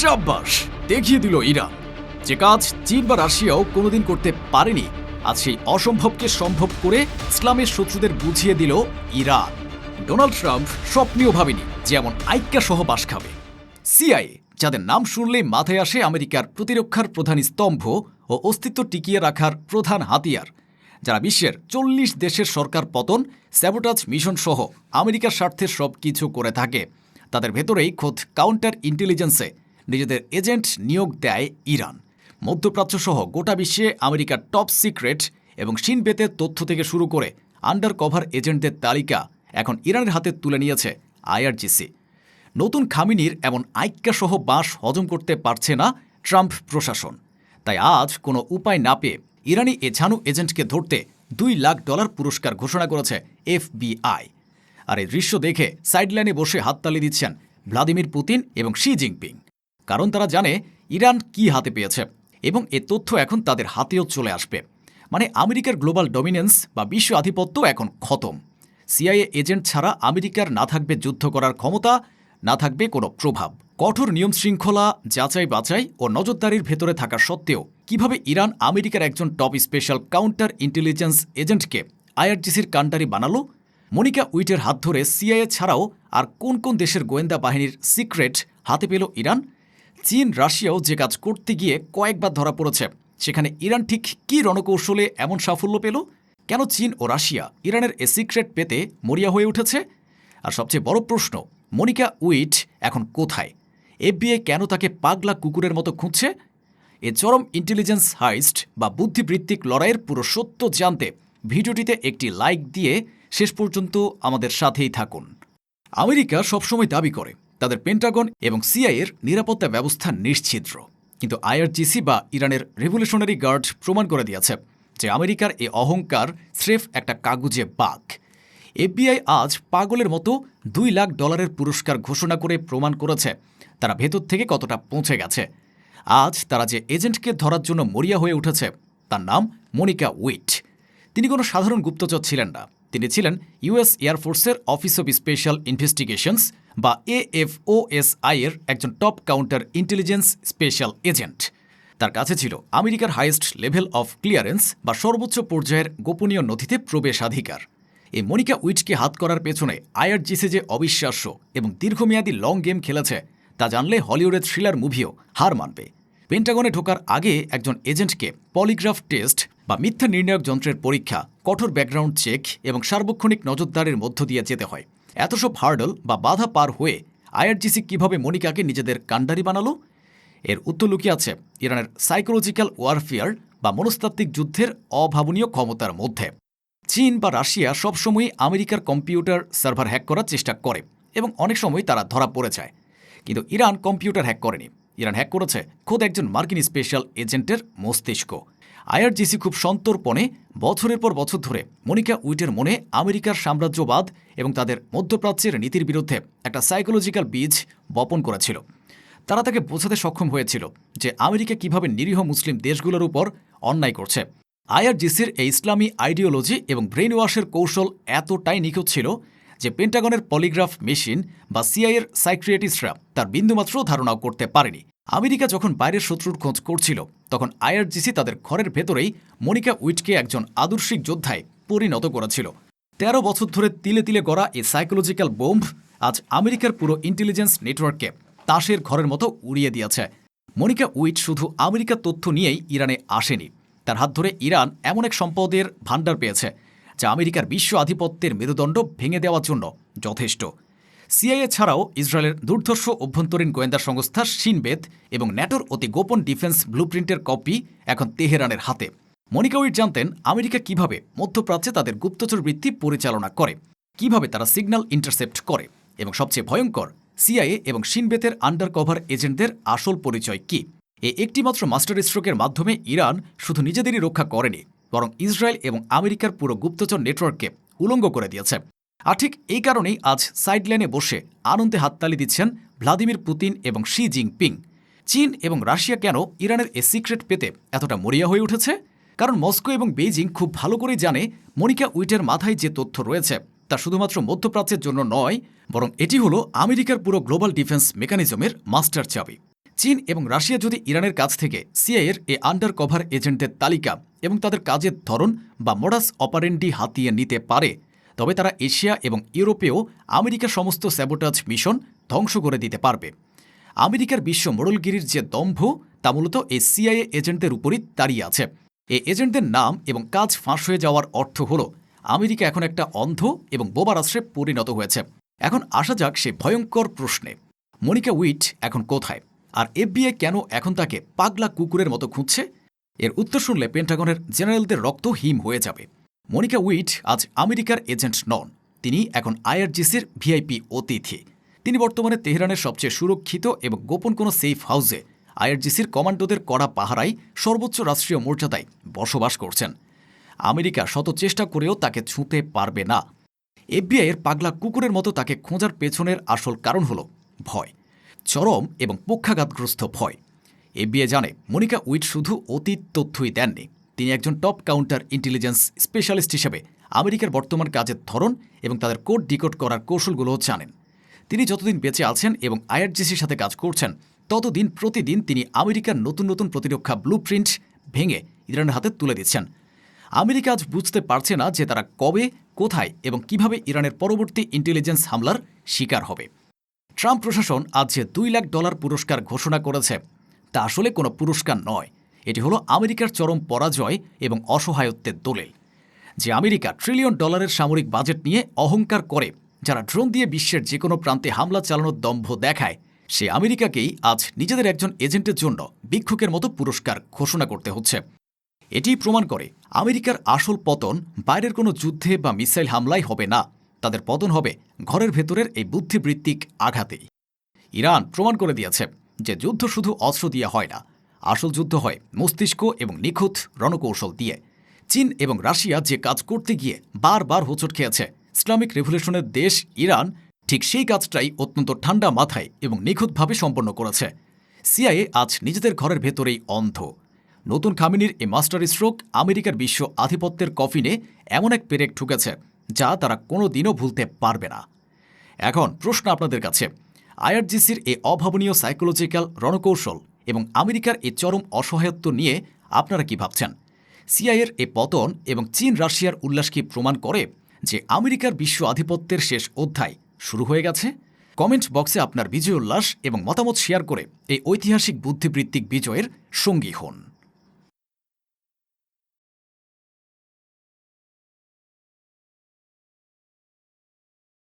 শাবাশ, দেখিয়ে দিল ইরান। যে কাজ চীন বা রাশিয়াও কোনোদিন করতে পারেনি, আজ সেই অসম্ভবকে সম্ভব করে ইসলামের শত্রুদের বুঝিয়ে দিল ইরান। ডোনাল্ড ট্রাম্প স্বপ্নেও ভাবেনি যে এমন আইক্যা সহ বাস খাবে। সিআইএ, যাদের নাম শুনলেই মাথায় আসে আমেরিকার প্রতিরক্ষার প্রধান স্তম্ভ ও অস্তিত্ব টিকিয়ে রাখার প্রধান হাতিয়ার, যারা বিশ্বের 40 দেশের সরকার পতন, স্যাবোটাজ মিশন সহ আমেরিকার স্বার্থে সব কিছু করে থাকে, তাদের ভেতরেই খোদ কাউন্টার ইন্টেলিজেন্সে নিজেদের এজেন্ট নিয়োগ দেয় ইরান। মধ্যপ্রাচ্য সহ গোটা বিশ্বে আমেরিকার টপ সিক্রেট এবং শিনবেতের তথ্য থেকে শুরু করে আন্ডার কভার এজেন্টদের তালিকা এখন ইরানের হাতে তুলে নিয়েছে আইআরজিসি। নতুন খামিনির এমন আইক্যাসহ বাঁশ হজম করতে পারছে না ট্রাম্প প্রশাসন। তাই আজ কোনো উপায় না পেয়ে ইরানি এ ঝানু এজেন্টকে ধরতে $2 লাখ পুরস্কার ঘোষণা করেছে এফবিআই। আর এই দৃশ্য দেখে সাইডলাইনে বসে হাততালি দিচ্ছেন ভ্লাদিমির পুতিন এবং শি জিনপিং। কারণ তারা জানে ইরান কি হাতে পেয়েছে এবং এ তথ্য এখন তাদের হাতেও চলে আসবে। মানে আমেরিকার গ্লোবাল ডমিনেন্স বা বিশ্ব আধিপত্য এখন খতম। সিআইএ এজেন্ট ছাড়া আমেরিকার না থাকবে যুদ্ধ করার ক্ষমতা, না থাকবে কোনো প্রভাব। কঠোর নিয়ম শৃঙ্খলা, যাচাই বাছাই ও নজরদারির ভেতরে থাকা সত্ত্বেও কিভাবে ইরান আমেরিকার একজন টপ স্পেশাল কাউন্টার ইন্টেলিজেন্স এজেন্টকে আইআরজিসির কাণ্ডারি বানালো? মনিকা উইটের হাত ধরে সিআইএ ছাড়াও আর কোন কোন দেশের গোয়েন্দা বাহিনীর সিক্রেট হাতে পেল ইরান? চীন রাশিয়াও যে কাজ করতে গিয়ে কয়েকবার ধরা পড়েছে, সেখানে ইরান ঠিক কী রণকৌশলে এমন সাফল্য পেল? কেন চীন ও রাশিয়া ইরানের এ সিক্রেট পেতে মরিয়া হয়ে উঠেছে? আর সবচেয়ে বড় প্রশ্ন, মনিকা উইট এখন কোথায়? এফবিআই কেন তাকে পাগলা কুকুরের মতো খুঁজছে? এ চরম ইন্টেলিজেন্স হাইস্ট বা বুদ্ধিবৃত্তিক লড়াইয়ের পুরো সত্য জানতে ভিডিওটিতে একটি লাইক দিয়ে শেষ পর্যন্ত আমাদের সাথেই থাকুন। আমেরিকা সবসময় দাবি করে তাদের পেন্টাগন এবং সিআইএর নিরাপত্তা ব্যবস্থা নিশ্ছিদ্র, কিন্তু আইআরজিসি বা ইরানের রেভলিউশনারি গার্ড প্রমাণ করে দিয়েছে যে আমেরিকার এ অহংকার স্রেফ একটা কাগুজে বাঘ। এফবিআই আজ পাগলের মতো $2 লাখ পুরস্কার ঘোষণা করে প্রমাণ করেছে তারা ভেতর থেকে কতটা পৌঁছে গেছে। আজ তারা যে এজেন্টকে ধরার জন্য মরিয়া হয়ে উঠেছে তার নাম মনিকা উইট। তিনি কোনো সাধারণ গুপ্তচর ছিলেন না, তিনি ছিলেন ইউএস এয়ারফোর্সের অফিস অব স্পেশাল ইনভেস্টিগেশনস বা এএফওএসআই এর একজন top counter intelligence special agent. তার কাছে ছিল আমেরিকার হাইয়েস্ট লেভেল অফ ক্লিয়ারেন্স বা সর্বোচ্চ পর্যায়ের গোপনীয় নথিতে প্রবেশাধিকার। এই মনিকা উইটকে হাত করার পেছনে আইআরজিসি যে অবিশ্বাস্য এবং দীর্ঘমেয়াদী লং গেম খেলেছে তা জানলে হলিউডের থ্রিলার মুভিও হার মানবে। পেন্টাগনে ঢোকার আগে একজন এজেন্টকে পলিগ্রাফ টেস্ট বা মিথ্যা নির্ণায়ক যন্ত্রের পরীক্ষা, কঠোর ব্যাকগ্রাউন্ড চেক এবং সার্বক্ষণিক নজরদারির মধ্য দিয়ে যেতে হয়। এত সব হার্ডল বা বাধা পার হয়ে আইআরজিসি কিভাবে মনিকাকে নিজেদের কাণ্ডারি বানালো? এর উত্তর লুকিয়ে আছে ইরানের সাইকোলজিক্যাল ওয়ারফেয়ার বা মনস্তাত্ত্বিক যুদ্ধের অভাবনীয় ক্ষমতার মধ্যে। চীন বা রাশিয়া সবসময়ই আমেরিকার কম্পিউটার সার্ভার হ্যাক করার চেষ্টা করে এবং অনেক সময় তারা ধরা পড়ে যায়, কিন্তু ইরান কম্পিউটার হ্যাক করেনি। ইরান হ্যাক করেছে খোদ একজন মার্কিন স্পেশাল এজেন্টের মস্তিষ্ক। আইআরজিসি খুব সন্তর্পণে বছরের পর বছর ধরে মনিকা উইটের মনে আমেরিকার সাম্রাজ্যবাদ এবং তাদের মধ্যপ্রাচ্যের নীতির বিরুদ্ধে একটা সাইকোলজিক্যাল বীজ বপন করেছিল। তারা তাকে বোঝাতে সক্ষম হয়েছিল যে আমেরিকা কিভাবে নিরীহ মুসলিম দেশগুলোর উপর অন্যায় করছে। আইআরজিসির এই ইসলামী আইডিওলজি এবং ব্রেন ওয়াশের কৌশল এতটাই নিখুঁত ছিল যে পেন্টাগনের পলিগ্রাফ মেশিন বা সিআইএর সাইক্রিয়েটিস্টরা তার বিন্দুমাত্র ধারণাও করতে পারেনি। আমেরিকা যখন বাইরের শত্রুর খোঁজ করছিল তখন আইআরজিসি তাদের ঘরের ভেতরেই মনিকা উইটকে একজন আদর্শিক যোদ্ধায় পরিণত করেছিল। 13 বছর ধরে তিলে তিলে গড়া এই সাইকোলজিক্যাল বোম্ব আজ আমেরিকার পুরো ইন্টেলিজেন্স নেটওয়ার্ককে তাসের ঘরের মতো উড়িয়ে দিয়েছে। মনিকা উইট শুধু আমেরিকার তথ্য নিয়েই ইরানে আসেনি, তার হাত ধরে ইরান এমন এক সম্পদের ভাণ্ডার পেয়েছে যা আমেরিকার বিশ্ব আধিপত্যের মেরুদণ্ড ভেঙে দেওয়ার জন্য যথেষ্ট। সিআইএ ছাড়াও ইসরায়েলের দুর্ধর্ষ অভ্যন্তরীণ গোয়েন্দা সংস্থা শিনবেত এবং ন্যাটোর অতি গোপন ডিফেন্স ব্লুপ্রিন্টের কপি এখন তেহরানের হাতে। মনিকা উইট জানতেন আমেরিকা কিভাবে মধ্যপ্রাচ্যে তাদের গুপ্তচর বৃত্তি পরিচালনা করে, কিভাবে তারা সিগন্যাল ইন্টারসেপ্ট করে এবং সবচেয়ে ভয়ঙ্কর, সিআইএ এবং শিনবেতের আন্ডার কভার এজেন্টদের আসল পরিচয় কী। একটিমাত্র মাস্টার স্ট্রোকের মাধ্যমে ইরান শুধু নিজেদেরই রক্ষা করেনি, বরং ইসরায়েল এবং আমেরিকার পুরো গুপ্তচর নেটওয়ার্ককে উলঙ্গ করে দিয়েছে। আর ঠিক এই কারণেই আজ সাইডলাইনে বসে আনন্দে হাততালি দিচ্ছেন ভ্লাদিমির পুতিন এবং শি জিনপিং। চীন এবং রাশিয়া কেন ইরানের এ সিক্রেট পেতে এতটা মরিয়া হয়ে উঠেছে? কারণ মস্কো এবং বেইজিং খুব ভালো করেই জানে মনিকা উইটের মাথায় যে তথ্য রয়েছে তা শুধুমাত্র মধ্যপ্রাচ্যের জন্য নয়, বরং এটি হলো আমেরিকার পুরো গ্লোবাল ডিফেন্স মেকানিজমের মাস্টার চাবি। চীন এবং রাশিয়া যদি ইরানের কাছ থেকে সিআইএর আন্ডার কভার এজেন্টদের তালিকা এবং তাদের কাজের ধরন বা মোডাস অপারেন্ডি হাতিয়ে নিতে পারে, তবে তারা এশিয়া এবং ইউরোপেও আমেরিকার সমস্ত স্যাবোটাজ মিশন ধ্বংস করে দিতে পারবে। আমেরিকার বিশ্ব মোড়লগিরির যে দম্ভ, তা মূলত এই সিআইএ এজেন্টদের উপরই দাঁড়িয়ে আছে। এই এজেন্টদের নাম এবং কাজ ফাঁস হয়ে যাওয়ার অর্থ হল আমেরিকা এখন একটা অন্ধ এবং বোবা রাষ্ট্রে পরিণত হয়েছে। এখন আসা যাক সেই ভয়ঙ্কর প্রশ্নে, মনিকা উইট এখন কোথায়, আর এফবিআই কেন এখন তাকে পাগলা কুকুরের মতো খুঁজছে? এর উত্তর শুনলে পেন্টাগনের জেনারেলদের রক্ত হিম হয়ে যাবে। মনিকা উইট আজ আমেরিকার এজেন্ট নন, তিনি এখন আইআরজিসির ভিআইপি অতিথি। তিনি বর্তমানে তেহরানের সবচেয়ে সুরক্ষিত এবং গোপন কোনো সেফ হাউসে আইআরজিসির কমান্ডোদের কড়া পাহারায় সর্বোচ্চ রাষ্ট্রীয় মর্যাদায় বসবাস করছেন। আমেরিকা শত চেষ্টা করেও তাকে ছুঁতে পারবে না। এফবিআইয়ের পাগলা কুকুরের মতো তাকে খোঁজার পেছনের আসল কারণ হল ভয়, চরম এবং পক্ষাঘাতগ্রস্ত ভয়। এফবিআই জানে মনিকা উইট শুধু অতীত তথ্যই দেননি, তিনি একজন টপ কাউন্টার ইন্টেলিজেন্স স্পেশালিস্ট হিসেবে আমেরিকার বর্তমান কাজের ধরন এবং তাদের কোড ডিকোড করার কৌশলগুলোও জানেন। তিনি যতদিন বেঁচে আছেন এবং আইআরজিসির সাথে কাজ করছেন, ততদিন প্রতিদিন তিনি আমেরিকার নতুন নতুন প্রতিরক্ষা ব্লুপ্রিন্ট ভেঙে ইরানের হাতে তুলে দিচ্ছেন। আমেরিকা আজ বুঝতে পারছে না যে তারা কবে, কোথায় এবং কিভাবে ইরানের পরবর্তী ইন্টেলিজেন্স হামলার শিকার হবে। ট্রাম্প প্রশাসন আজ যে $2 লাখ পুরস্কার ঘোষণা করেছে, তা আসলে কোনো পুরস্কার নয়। এটি হলো আমেরিকার চরম পরাজয় এবং অসহায়ত্বের দলিল। যে আমেরিকা $1 ট্রিলিয়ন সামরিক বাজেট নিয়ে অহংকার করে, যারা ড্রোন দিয়ে বিশ্বের যে কোনো প্রান্তে হামলা চালানোর দম্ভ দেখায়, সে আমেরিকাকেই আজ নিজেদের একজন এজেন্টের জন্য ভিক্ষুকের মতো পুরস্কার ঘোষণা করতে হচ্ছে। এটি প্রমাণ করে আমেরিকার আসল পতন বাইরের কোনো যুদ্ধে বা মিসাইল হামলায় হবে না, তাদের পতন হবে ঘরের ভেতরের এই বুদ্ধিবৃত্তিক আঘাতেই। ইরান প্রমাণ করে দিয়েছে যে যুদ্ধ শুধু অস্ত্র দিয়ে হয় না, আসল যুদ্ধ হয় মস্তিষ্ক এবং নিখুঁত রণকৌশল দিয়ে। চীন এবং রাশিয়া যে কাজ করতে গিয়ে বারবার হোঁচট খেয়েছে, ইসলামিক রেভলিউশনের দেশ ইরান ঠিক সেই কাজটাই অত্যন্ত ঠান্ডা মাথায় এবং নিখুঁতভাবে সম্পন্ন করেছে। সিআইএ আজ নিজেদের ঘরের ভেতরেই অন্ধ। নতুন খামেনির এই মাস্টার স্ট্রোক আমেরিকার বিশ্ব আধিপত্যের কফিনে এমন এক পেরেক ঠুকেছে যা তারা কোনো দিনও ভুলতে পারবে না। এখন প্রশ্ন আপনাদের কাছে, আইআরজিসির এই অভাবনীয় সাইকোলজিক্যাল রণকৌশল এবং আমেরিকার এই চরম অসহায়ত্ব নিয়ে আপনারা কি ভাবছেন? সিআইএর এই পতন এবং চীন রাশিয়ার উল্লাস কি প্রমাণ করে যে আমেরিকার বিশ্ব আধিপত্যের শেষ অধ্যায় শুরু হয়ে গেছে? কমেন্ট বক্সে আপনার বিজয় উল্লাস এবং মতামত শেয়ার করে এই ঐতিহাসিক বুদ্ধিবৃত্তিক বিজয়ের সঙ্গী হন।